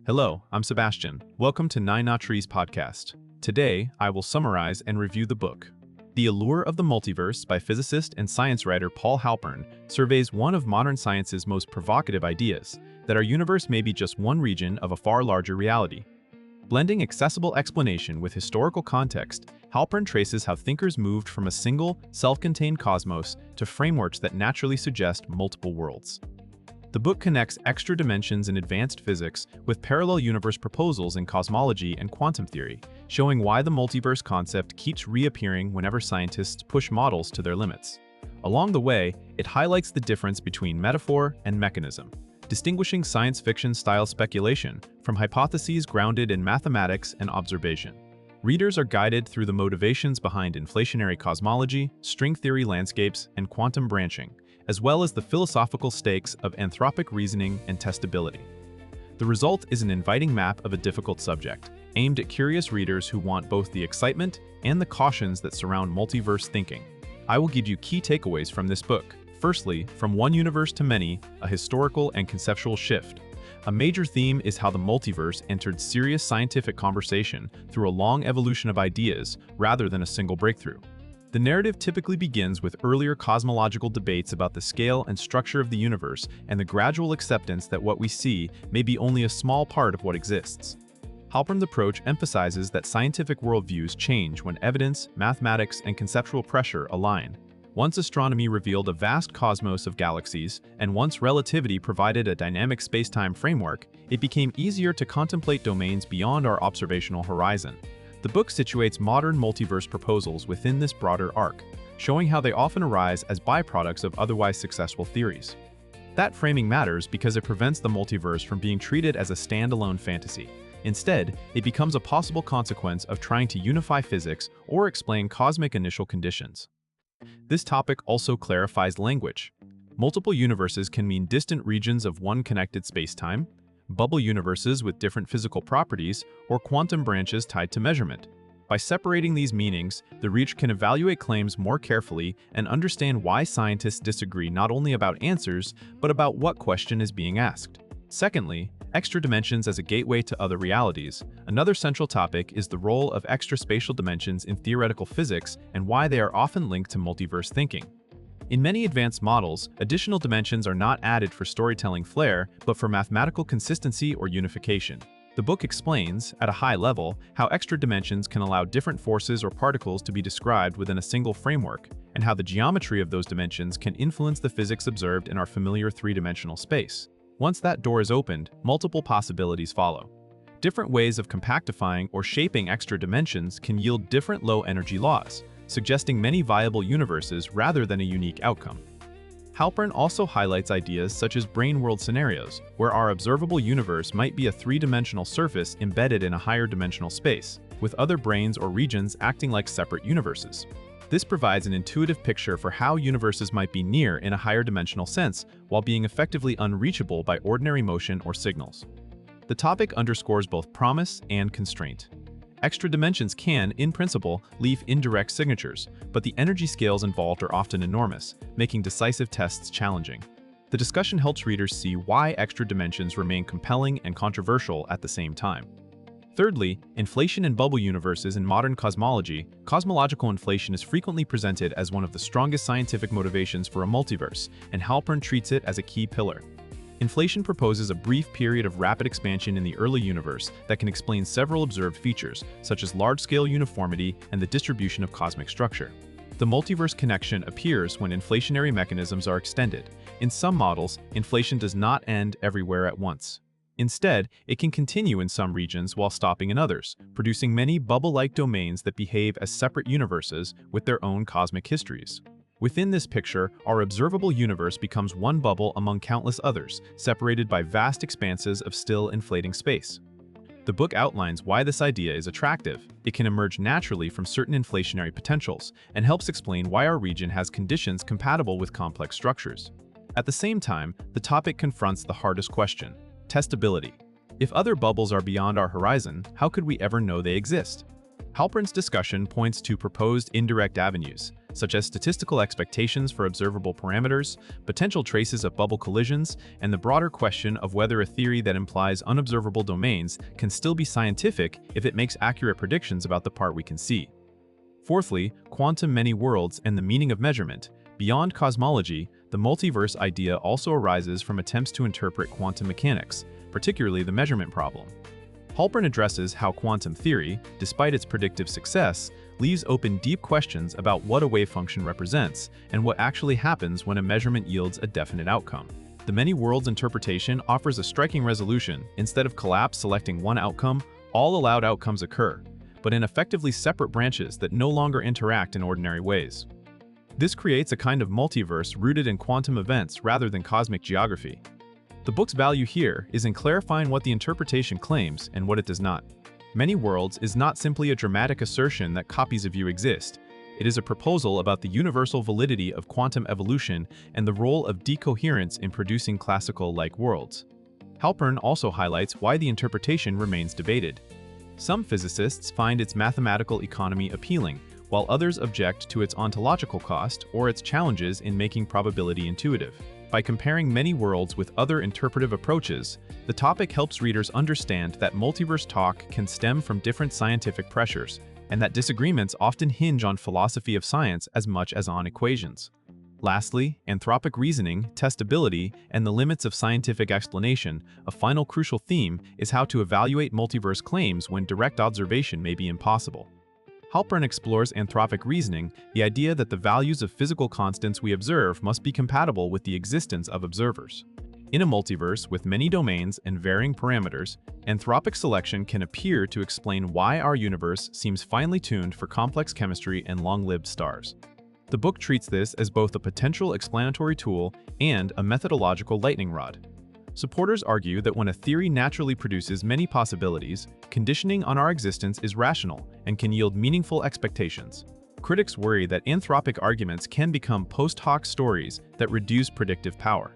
Hello, I'm Sebastian. Welcome to Nine Trees podcast. Today, I will summarize and review the book. The Allure of the Multiverse by physicist and science writer Paul Halpern surveys one of modern science's most provocative ideas, that our universe may be just one region of a far larger reality. Blending accessible explanation with historical context, Halpern traces how thinkers moved from a single, self-contained cosmos to frameworks that naturally suggest multiple worlds. The book connects extra dimensions in advanced physics with parallel universe proposals in cosmology and quantum theory, showing why the multiverse concept keeps reappearing whenever scientists push models to their limits. Along the way, it highlights the difference between metaphor and mechanism, distinguishing science fiction-style speculation from hypotheses grounded in mathematics and observation. Readers are guided through the motivations behind inflationary cosmology, string theory landscapes, and quantum branching, as well as the philosophical stakes of anthropic reasoning and testability. The result is an inviting map of a difficult subject, aimed at curious readers who want both the excitement and the cautions that surround multiverse thinking. I will give you key takeaways from this book. Firstly, from one universe to many, a historical and conceptual shift. A major theme is how the multiverse entered serious scientific conversation through a long evolution of ideas rather than a single breakthrough. The narrative typically begins with earlier cosmological debates about the scale and structure of the universe and the gradual acceptance that what we see may be only a small part of what exists. Halpern's approach emphasizes that scientific worldviews change when evidence, mathematics, and conceptual pressure align. Once astronomy revealed a vast cosmos of galaxies, and once relativity provided a dynamic spacetime framework, it became easier to contemplate domains beyond our observational horizon. The book situates modern multiverse proposals within this broader arc, showing how they often arise as byproducts of otherwise successful theories. That framing matters because it prevents the multiverse from being treated as a standalone fantasy. Instead, it becomes a possible consequence of trying to unify physics or explain cosmic initial conditions. This topic also clarifies language. Multiple universes can mean distant regions of one connected spacetime, bubble universes with different physical properties, or quantum branches tied to measurement. By separating these meanings, the reader can evaluate claims more carefully and understand why scientists disagree not only about answers, but about what question is being asked. Secondly, extra dimensions as a gateway to other realities. Another central topic is the role of extra spatial dimensions in theoretical physics and why they are often linked to multiverse thinking. In many advanced models, additional dimensions are not added for storytelling flair, but for mathematical consistency or unification. The book explains, at a high level, how extra dimensions can allow different forces or particles to be described within a single framework, and how the geometry of those dimensions can influence the physics observed in our familiar three-dimensional space. Once that door is opened, multiple possibilities follow. Different ways of compactifying or shaping extra dimensions can yield different low-energy laws, suggesting many viable universes rather than a unique outcome. Halpern also highlights ideas such as brain-world scenarios, where our observable universe might be a three-dimensional surface embedded in a higher dimensional space, with other brains or regions acting like separate universes. This provides an intuitive picture for how universes might be near in a higher dimensional sense, while being effectively unreachable by ordinary motion or signals. The topic underscores both promise and constraint. Extra dimensions can, in principle, leave indirect signatures, but the energy scales involved are often enormous, making decisive tests challenging. The discussion helps readers see why extra dimensions remain compelling and controversial at the same time. Thirdly, inflation in bubble universes in modern cosmology. Cosmological inflation is frequently presented as one of the strongest scientific motivations for a multiverse, and Halpern treats it as a key pillar. Inflation proposes a brief period of rapid expansion in the early universe that can explain several observed features, such as large-scale uniformity and the distribution of cosmic structure. The multiverse connection appears when inflationary mechanisms are extended. In some models, inflation does not end everywhere at once. Instead, it can continue in some regions while stopping in others, producing many bubble-like domains that behave as separate universes with their own cosmic histories. Within this picture, our observable universe becomes one bubble among countless others, separated by vast expanses of still inflating space. The book outlines why this idea is attractive. It can emerge naturally from certain inflationary potentials, and helps explain why our region has conditions compatible with complex structures. At the same time, the topic confronts the hardest question: testability. If other bubbles are beyond our horizon, how could we ever know they exist? Halpern's discussion points to proposed indirect avenues, such as statistical expectations for observable parameters, potential traces of bubble collisions, and the broader question of whether a theory that implies unobservable domains can still be scientific if it makes accurate predictions about the part we can see. Fourthly, quantum many worlds and the meaning of measurement. Beyond cosmology, the multiverse idea also arises from attempts to interpret quantum mechanics, particularly the measurement problem. Halpern addresses how quantum theory, despite its predictive success, leaves open deep questions about what a wave function represents and what actually happens when a measurement yields a definite outcome. The many worlds interpretation offers a striking resolution. Instead of collapse selecting one outcome, all allowed outcomes occur, but in effectively separate branches that no longer interact in ordinary ways. This creates a kind of multiverse rooted in quantum events rather than cosmic geography. The book's value here is in clarifying what the interpretation claims and what it does not. Many worlds is not simply a dramatic assertion that copies of you exist. It is a proposal about the universal validity of quantum evolution and the role of decoherence in producing classical-like worlds. Halpern also highlights why the interpretation remains debated. Some physicists find its mathematical economy appealing, while others object to its ontological cost or its challenges in making probability intuitive. By comparing many worlds with other interpretive approaches, the topic helps readers understand that multiverse talk can stem from different scientific pressures, and that disagreements often hinge on philosophy of science as much as on equations. Lastly, anthropic reasoning, testability, and the limits of scientific explanation. A final crucial theme is how to evaluate multiverse claims when direct observation may be impossible. Halpern explores anthropic reasoning, the idea that the values of physical constants we observe must be compatible with the existence of observers. In a multiverse with many domains and varying parameters, anthropic selection can appear to explain why our universe seems finely tuned for complex chemistry and long-lived stars. The book treats this as both a potential explanatory tool and a methodological lightning rod. Supporters argue that when a theory naturally produces many possibilities, conditioning on our existence is rational and can yield meaningful expectations. Critics worry that anthropic arguments can become post hoc stories that reduce predictive power.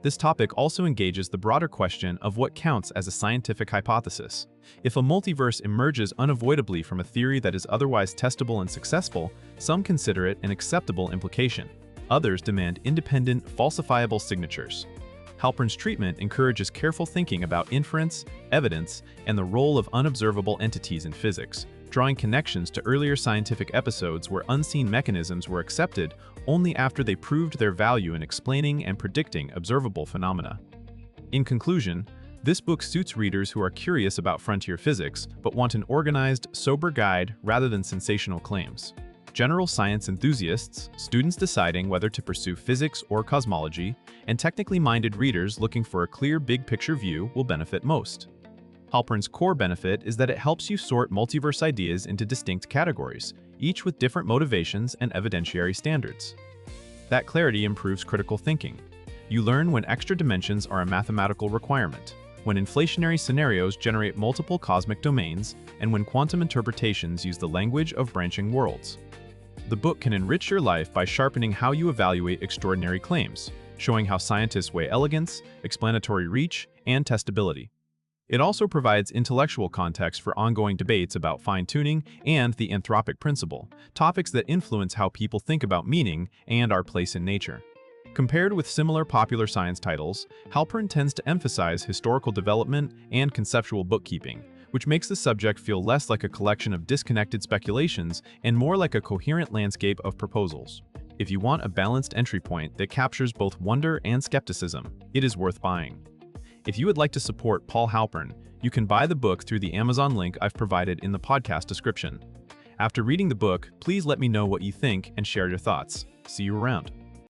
This topic also engages the broader question of what counts as a scientific hypothesis. If a multiverse emerges unavoidably from a theory that is otherwise testable and successful, some consider it an acceptable implication. Others demand independent, falsifiable signatures. Halpern's treatment encourages careful thinking about inference, evidence, and the role of unobservable entities in physics, drawing connections to earlier scientific episodes where unseen mechanisms were accepted only after they proved their value in explaining and predicting observable phenomena. In conclusion, this book suits readers who are curious about frontier physics but want an organized, sober guide rather than sensational claims. General science enthusiasts, students deciding whether to pursue physics or cosmology, and technically minded readers looking for a clear big-picture view will benefit most. Halpern's core benefit is that it helps you sort multiverse ideas into distinct categories, each with different motivations and evidentiary standards. That clarity improves critical thinking. You learn when extra dimensions are a mathematical requirement, when inflationary scenarios generate multiple cosmic domains, and when quantum interpretations use the language of branching worlds. The book can enrich your life by sharpening how you evaluate extraordinary claims, showing how scientists weigh elegance, explanatory reach, and testability. It also provides intellectual context for ongoing debates about fine-tuning and the anthropic principle, topics that influence how people think about meaning and our place in nature. Compared with similar popular science titles, Halpern tends to emphasize historical development and conceptual bookkeeping, which makes the subject feel less like a collection of disconnected speculations and more like a coherent landscape of proposals. If you want a balanced entry point that captures both wonder and skepticism, it is worth buying. If you would like to support Paul Halpern, you can buy the book through the Amazon link I've provided in the podcast description. After reading the book, please let me know what you think and share your thoughts. See you around.